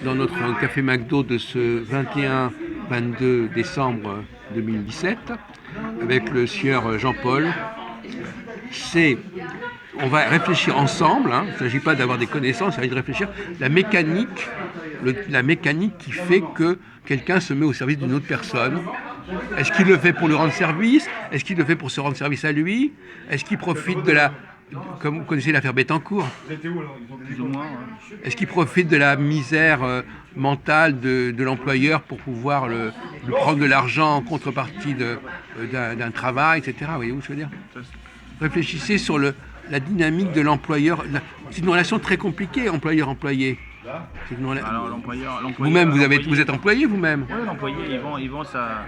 dans notre café McDo de ce 21-22 décembre 2017 avec le sieur Jean-Paul. On va réfléchir ensemble, hein. Il ne s'agit pas d'avoir des connaissances, il s'agit de réfléchir la mécanique qui fait que quelqu'un se met au service d'une autre personne. Est-ce qu'il le fait pour lui rendre service? Est-ce qu'il le fait pour se rendre service à lui? Est-ce qu'il profite de la... Comme vous connaissez l'affaire Bettencourt, Plus ou moins, ouais. est-ce qu'il profite de la misère mentale de l'employeur pour pouvoir lui prendre de l'argent en contrepartie d'un travail, etc. Voyez-vous ce que je veux dire? Réfléchissez sur la dynamique de l'employeur. C'est une relation très compliquée, employeur-employé. Alors l'employeur, Vous-même, vous êtes employé vous-même? oui, l'employé, il vend sa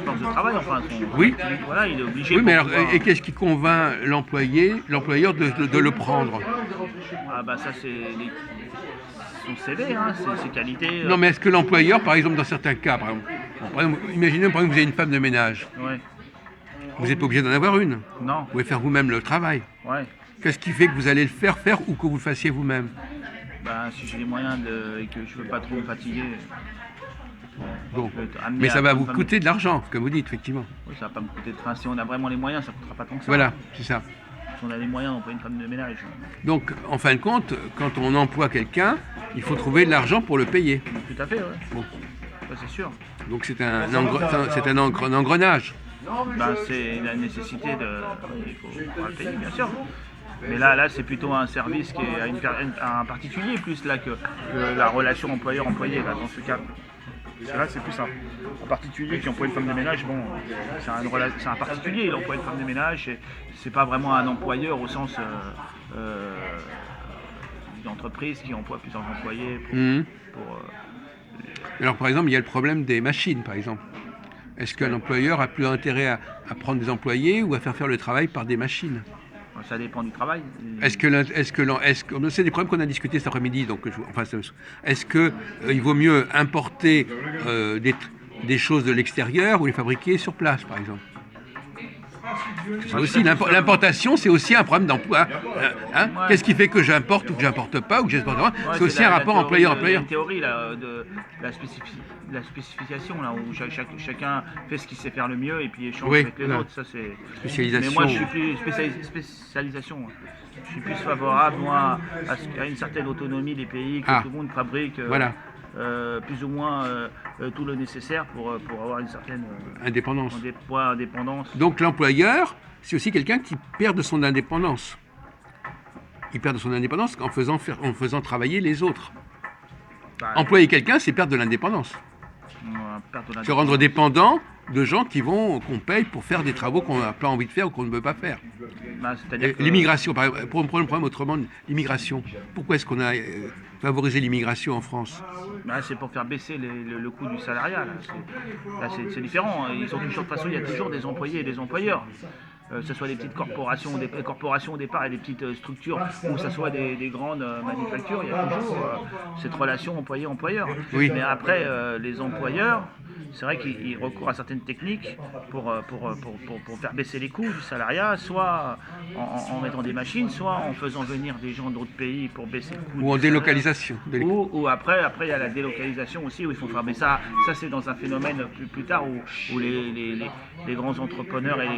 force de travail, enfin, Oui. Voilà, il est obligé. Oui, mais alors, pouvoir... et qu'est-ce qui convainc l'employeur de le prendre? Ah bah ça c'est son CV, hein, ses qualités. Non, mais est-ce que l'employeur, par exemple, dans certains cas, imaginez par exemple que vous avez une femme de ménage, Ouais. vous n'êtes pas obligé d'en avoir une. Non. Vous pouvez faire vous-même le travail. Ouais. Qu'est-ce qui fait que vous allez le faire ou que vous le fassiez vous-même? Bah, si j'ai les moyens et que je veux pas trop me fatiguer. Bon. Mais ça va vous coûter de l'argent, comme vous dites, effectivement. Oui, ça va pas me coûter de train. Si on a vraiment les moyens, ça ne coûtera pas tant que ça. Voilà, c'est ça. Si on a les moyens, on peut une femme de ménage. Donc, en fin de compte, quand on emploie quelqu'un, il faut trouver de l'argent pour le payer. Tout à fait, oui. Bon. Ça, c'est sûr. Donc, c'est un engrenage. Ben, c'est la nécessité il faut le payer, bien sûr. Mais là c'est plutôt un service qui est à un particulier plus là que la relation employeur-employé là, dans ce cas. Là, c'est plus un particulier qui emploie une femme de ménage. Bon, c'est un particulier, il emploie une femme de ménage. C'est pas vraiment un employeur au sens d'une entreprise qui emploie plusieurs employés. Alors, par exemple, il y a le problème des machines, par exemple. Est-ce qu'un employeur a plus intérêt à prendre des employés ou à faire le travail par des machines? Ça dépend du travail. C'est des problèmes qu'on a discutés cet après-midi. Donc, est-ce qu'il vaut mieux importer des choses de l'extérieur ou les fabriquer sur place, par exemple? L'importation, c'est aussi un problème d'emploi. Hein? Ouais. Qu'est-ce qui fait que j'importe ou que j'importe pas ou que j'exporte pas? C'est aussi un rapport employeur-employeur. Il y a une théorie là, de la spécification là, où chacun fait ce qu'il sait faire le mieux et puis échange avec les autres. Ça, c'est... Spécialisation. Mais moi, je suis plus spécialisation. Je suis plus favorable moi, à une certaine autonomie des pays, que tout le monde fabrique. Voilà. Plus ou moins tout le nécessaire pour avoir une certaine indépendance. Indépendance. Donc l'employeur, c'est aussi quelqu'un qui perd de son indépendance. Il perd de son indépendance en faisant travailler les autres. Employer quelqu'un, c'est perdre de l'indépendance. Se rendre dépendant de gens qu'on paye pour faire des travaux qu'on n'a pas envie de faire ou qu'on ne veut pas faire. L'immigration, pour prendre le problème autrement, l'immigration. Pourquoi est-ce qu'on a favorisé l'immigration en France? C'est pour faire baisser le coût du salariat. Là, c'est différent. Ils ont de toute façon, il y a toujours des employés et des employeurs. Que ce soit des petites corporations, des corporations au départ et des petites structures, ou que ce soit des grandes manufactures, il y a toujours cette relation employé-employeur. Oui. Mais après, les employeurs, c'est vrai qu'ils recourent à certaines techniques pour faire baisser les coûts du salariat, soit en mettant des machines, soit en faisant venir des gens d'autres pays pour baisser le coût. Ou en délocalisation. Ou après, il y a la délocalisation aussi, où il faut faire. Mais ça c'est dans un phénomène plus tard où les grands entrepreneurs et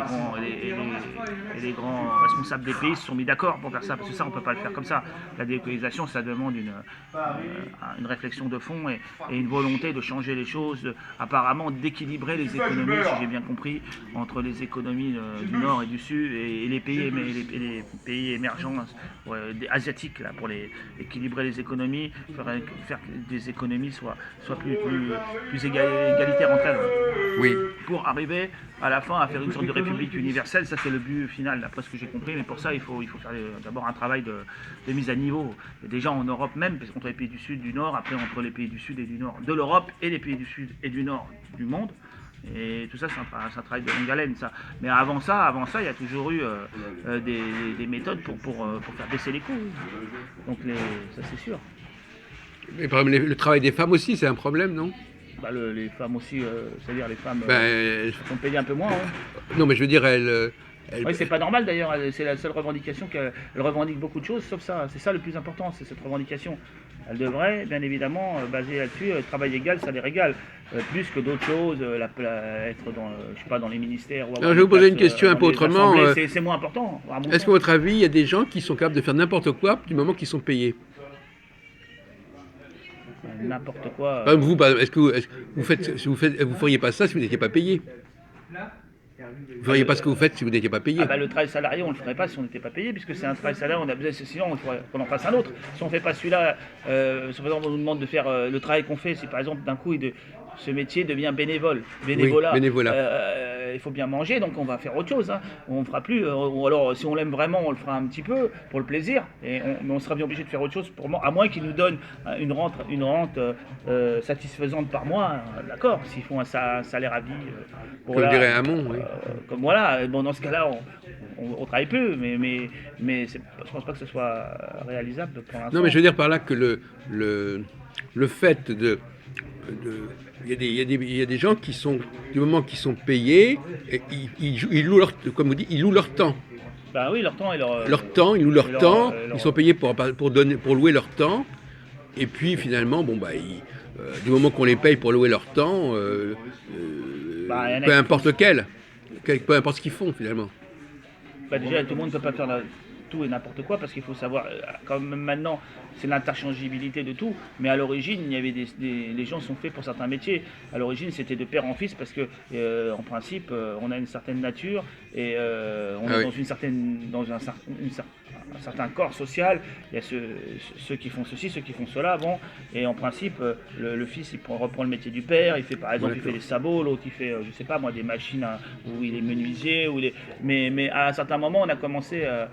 les grands responsables des pays se sont mis d'accord pour faire ça, parce que ça on peut pas le faire comme ça. La délocalisation, ça demande une réflexion de fond et une volonté de changer les choses, apparemment d'équilibrer les économies, si j'ai bien compris, entre les économies du Nord et du Sud et les pays émergents asiatiques là, pour équilibrer les économies, faire que des économies soient plus égalitaires entre elles. Oui. Pour arriver à la fin à faire une sorte de république universelle, ça c'est le but final d'après ce que j'ai compris, mais pour ça il faut faire d'abord un travail de mise à niveau. Et déjà en Europe même, parce qu'entre les pays du Sud, du Nord, après entre les pays du Sud et du Nord de l'Europe et les pays du Sud et du Nord du monde, et tout ça c'est un travail de longue haleine ça. Mais avant ça il y a toujours eu des méthodes pour faire baisser les coûts. Donc ça c'est sûr. Mais par exemple, le travail des femmes aussi, c'est un problème, non? Les femmes aussi, c'est-à-dire les femmes elles sont payées un peu moins. Ouais. Non, mais je veux dire, elles Elle- Oui, c'est pas normal d'ailleurs, c'est la seule revendication qu'elle revendique beaucoup de choses, sauf ça. C'est ça le plus important, c'est cette revendication. Elle devrait, bien évidemment, baser là-dessus, travail égal, salaire égal, plus que d'autres choses, être dans, je sais pas, dans les ministères ou avoir Alors, je vais des vous poser places, une question un dans peu les autrement. assemblées, c'est moins important, à mon Est-ce sens. qu'à votre avis, il y a des gens qui sont capables de faire n'importe quoi du moment qu'ils sont payés? N'importe quoi. Par exemple, vous, est-ce que vous faites, si vous feriez pas ça si vous n'étiez pas payé? Vous feriez pas ce que vous faites si vous n'étiez pas payé? Ah bah le travail salarié, on ne le ferait pas si on n'était pas payé, puisque c'est un travail salarié, on a besoin, sinon il faudrait qu'on en fasse un autre. Si on ne fait pas celui-là, si par exemple on nous demande de faire le travail qu'on fait, si par exemple d'un coup ce métier devient bénévolat, bénévolat. il faut bien manger, donc on va faire autre chose. Hein. On ne fera plus, ou alors si on l'aime vraiment, on le fera un petit peu pour le plaisir, mais on sera bien obligé de faire autre chose, à moins qu'ils nous donnent une rente satisfaisante par mois, d'accord, s'ils font un salaire à vie. Comme dirait Hamon, oui. Comme voilà, bon dans ce cas-là on travaille plus, mais je pense pas que ce soit réalisable pour l'instant. Non, mais je veux dire par là que le fait il y a des gens qui sont, du moment qu'ils sont payés, et ils louent comme vous dites, ils louent leur temps. Ben oui, leur temps et Leur temps, ils louent leur temps, leur- ils sont payés pour louer leur temps, et puis finalement, bon, bah, du moment qu'on les paye pour louer leur temps, Bah, y en a peu qui importe lequel, peu importe ce qu'ils font finalement. Bah déjà, tout le monde ne peut pas faire tout et n'importe quoi parce qu'il faut savoir, quand même maintenant, c'est l'interchangeabilité de tout. Mais à l'origine, il y avait les gens sont faits pour certains métiers. À l'origine, c'était de père en fils parce que, en principe, on a une certaine nature et on est oui. dans une certaine, un certain corps social. Il y a ceux qui font ceci, ceux qui font cela. Bon, et en principe, le fils, reprend le métier du père. Il fait par exemple, il fait les sabots, l'autre il fait, je sais pas moi, des machines où il est menuisier, mais à un certain moment, on a commencé à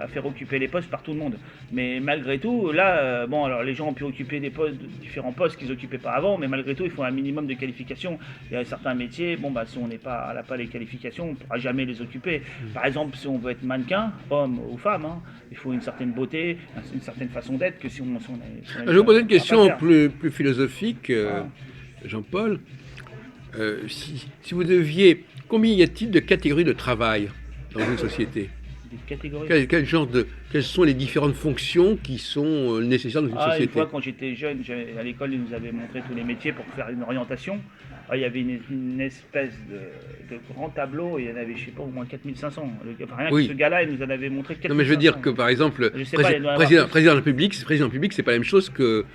faire occuper les postes par tout le monde. Mais malgré tout, là, bon, alors les gens ont pu occuper des postes, différents postes qu'ils n'occupaient pas avant, mais malgré tout, il faut un minimum de qualifications. Il y a certains métiers, bon, bah, si on n'a pas les qualifications, on ne pourra jamais les occuper. Par exemple, si on veut être mannequin, homme ou femme, hein, il faut une certaine beauté, une certaine façon d'être que si on Je vais vous poser une question plus philosophique, Jean-Paul. Si vous deviez, combien y a-t-il de catégories de travail dans une société? Des catégories. Quelles sont les différentes fonctions qui sont nécessaires dans une société? Une fois, quand j'étais jeune, à l'école, ils nous avaient montré tous les métiers pour faire une orientation. Il y avait une espèce de grand tableau, et il y en avait, je sais pas, au moins 4500. Rien que ce gars-là, il nous en avait montré 4500. Non, mais je veux dire que, par exemple, président de la République, c'est pas la même chose que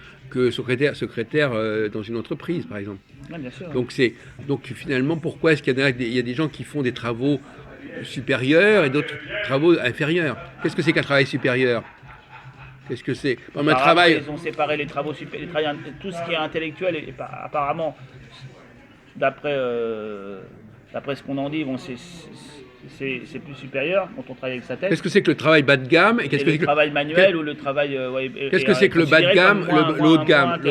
secrétaire dans une entreprise, par exemple. Ouais, bien sûr. Donc finalement, pourquoi est-ce qu'il y a des gens qui font des travaux supérieurs et d'autres travaux inférieurs? Qu'est-ce que c'est qu'un travail supérieur? Qu'est-ce que c'est? Ils ont séparé les travaux supérieurs, tout ce qui est intellectuel, et apparemment, d'après ce qu'on en dit, bon, c'est plus supérieur quand on travaille avec sa tête. Qu'est-ce que c'est que le travail bas de gamme et qu'est-ce que c'est le travail manuel ou le travail qu'est-ce que c'est que le bas de gamme, le haut de gamme?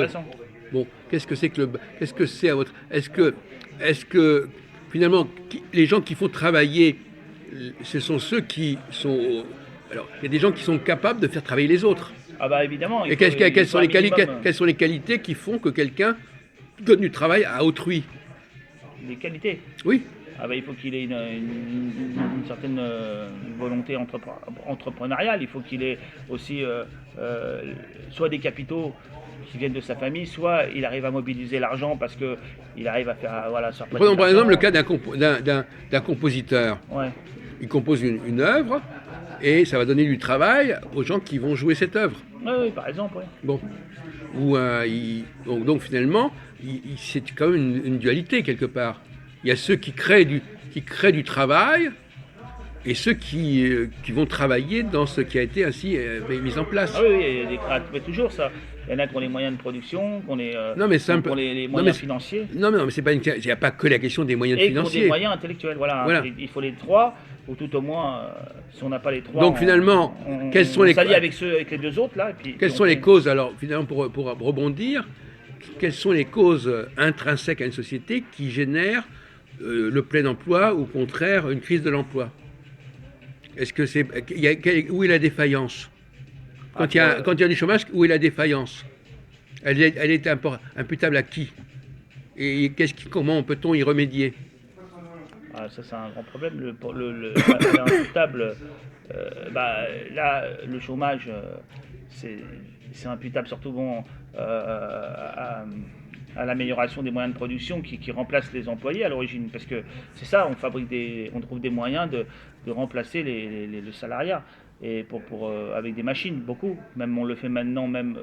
Bon, qu'est-ce que c'est à votre... Est-ce que finalement, les gens qui font travailler, ce sont ceux qui sont... Alors, il y a des gens qui sont capables de faire travailler les autres. Ah bah évidemment. Et quelles sont les qualités qui font que quelqu'un donne du travail à autrui? Les qualités? Oui. Ah bah, il faut qu'il ait une certaine volonté entrepreneuriale. Il faut qu'il ait aussi soit des capitaux qui viennent de sa famille, soit il arrive à mobiliser l'argent parce qu'il arrive à faire... Voilà, par exemple, le cas d'un compositeur. Ouais. Il compose une œuvre et ça va donner du travail aux gens qui vont jouer cette œuvre. Oui, par exemple, oui. Bon. Donc finalement, c'est quand même une dualité quelque part. Il y a ceux qui créent du travail et ceux qui vont travailler dans ce qui a été ainsi mis en place. Ah oui, il y a des créateurs, toujours ça. Il y en a qui ont les moyens de production, qui ont les moyens financiers. Non, mais c'est pas il n'y a pas que la question des moyens financiers. Et des moyens intellectuels, voilà. Il faut les trois, ou tout au moins, si on n'a pas les trois... Donc finalement, quelles sont les causes avec les deux autres, là. Et puis, quelles sont les causes, alors, finalement, pour rebondir, quelles sont les causes intrinsèques à une société qui génèrent le plein emploi ou au contraire une crise de l'emploi? Est-ce que c'est où est la défaillance? Quand il y a du chômage, où est la défaillance? Elle est imputable à qui? Et comment peut-on y remédier? Ah, ça, c'est un grand problème. À l'heure imputable, là, le chômage, c'est c'est imputable surtout bon, à l'amélioration des moyens de production qui remplacent les employés à l'origine. Parce que c'est ça, on trouve des moyens de remplacer le salariat. Et avec des machines, beaucoup. Même on le fait maintenant, même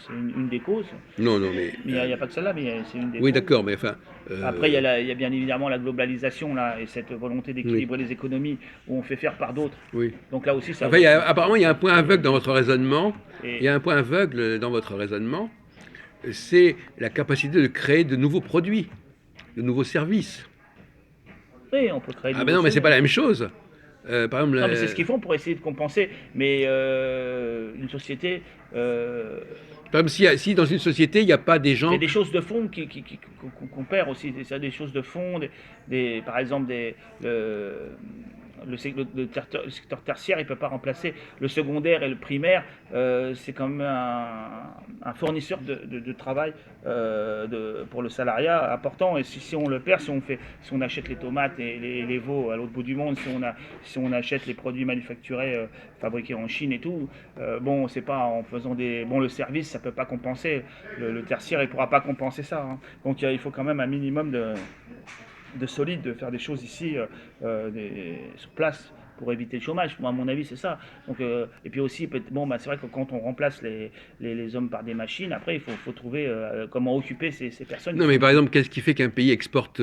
c'est une des causes. Non, non, mais... Mais il n'y a pas que celle-là, mais c'est une des oui, causes. d'accord, mais enfin... Après, il y a bien évidemment la globalisation là, et cette volonté d'équilibrer les économies où on fait faire par d'autres. oui. Donc là aussi, ça Enfin, apparemment, il y a un point aveugle dans votre raisonnement. Et- Il y a un point aveugle dans votre raisonnement, c'est la capacité de créer de nouveaux produits, de nouveaux services. oui, on peut créer de Ah ben nouveaux non, mais c'est choses. pas la même chose. Par exemple, Non, mais c'est ce qu'ils font pour essayer de compenser. Mais une société, par exemple, si dans une société, il n'y a pas des il y gens... a des choses de fond qu'on perd aussi. Des choses de fond, par exemple, le secteur tertiaire, il ne peut pas remplacer le secondaire et le primaire. C'est quand même un fournisseur de travail pour le salariat important. Et si on le perd, si on achète les tomates et les veaux à l'autre bout du monde, si on achète les produits manufacturés fabriqués en Chine et tout, bon, c'est pas en faisant le service, ça peut pas compenser. Le tertiaire, il pourra pas compenser ça. Hein. Donc il faut quand même un minimum de solide, de faire des choses ici sur place pour éviter le chômage. Moi, à mon avis, c'est ça. Donc, et puis aussi, c'est vrai que quand on remplace les hommes par des machines, après, il faut trouver comment occuper ces personnes. Non, mais par exemple, qu'est-ce qui fait qu'un pays exporte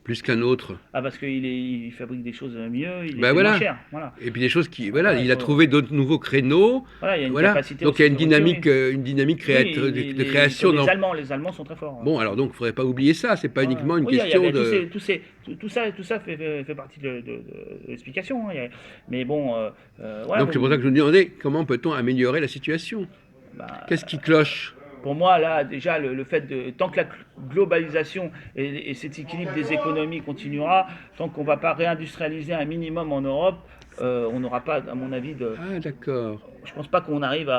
plus qu'un autre? Ah, parce qu'il fabrique des choses mieux, il est Ben moins voilà. cher. Voilà. Et puis des choses qui... Voilà, Voilà, il a trouvé d'autres nouveaux créneaux. Voilà, il y a une Voilà. capacité Donc il y a aussi une dynamique Oui, de création. Les Allemands sont très forts. Bon, alors donc, il ne faudrait pas oublier ça. C'est pas uniquement une Oui, question de... tout ça fait partie de l'explication. Hein. Mais bon, voilà, Donc c'est pour ça que je me demandais comment peut-on améliorer la situation? bah, Qu'est-ce qui cloche? pour moi, là, déjà, le fait tant que la globalisation et cet équilibre des économies continuera, tant qu'on ne va pas réindustrialiser un minimum en Europe, on n'aura pas, à mon avis, Ah, d'accord. je pense pas qu'on arrive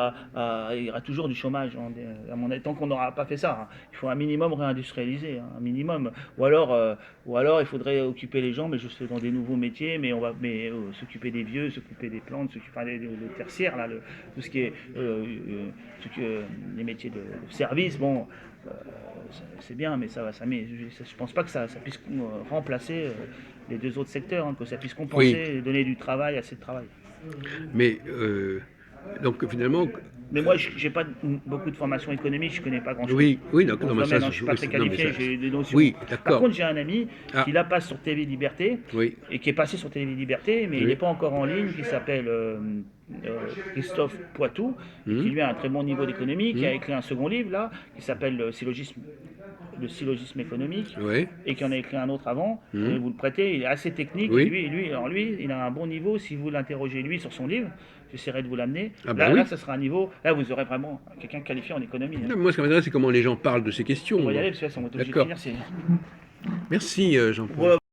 il y aura toujours du chômage, hein, à mon avis, tant qu'on n'aura pas fait ça. Hein. Il faut un minimum réindustrialiser, hein, un minimum. Ou alors il faudrait occuper les gens, mais juste dans des nouveaux métiers, s'occuper des vieux, s'occuper des plantes, s'occuper des tertiaires, là, tout ce qui est les métiers de service. Bon, c'est bien, mais je pense pas que ça puisse remplacer les deux autres secteurs, hein, que ça puisse compenser et donner du travail, assez de travail. Mais donc finalement... Mais moi, j'ai pas beaucoup de formation économique, je connais pas grand-chose. Oui, donc, dans non, ce mais domaine, ça, hein, je suis pas très qualifié, j'ai des notions. Oui, Par d'accord. contre, j'ai un ami qui là passe sur TV Liberté Oui, et qui est passé sur TV Liberté, mais il Oui. n'est pas encore en ligne, qui s'appelle Christophe Poitou, et qui lui a un très bon niveau d'économie, qui a écrit un second livre là, qui s'appelle le syllogisme économique, oui. et qui en a écrit un autre avant. Et vous le prêtez, il est assez technique. Oui. Et lui, il a un bon niveau. Si vous l'interrogez lui sur son livre, j'essaierai de vous l'amener. Ah bah oui. Là, ça sera un niveau. Là, vous aurez vraiment quelqu'un qualifié en économie. Hein. Non, moi, ce qui m'intéresse, c'est comment les gens parlent de ces questions. On va y aller parce que là, on va être obligé de D'accord. finir. Merci, Jean-Paul. Voilà.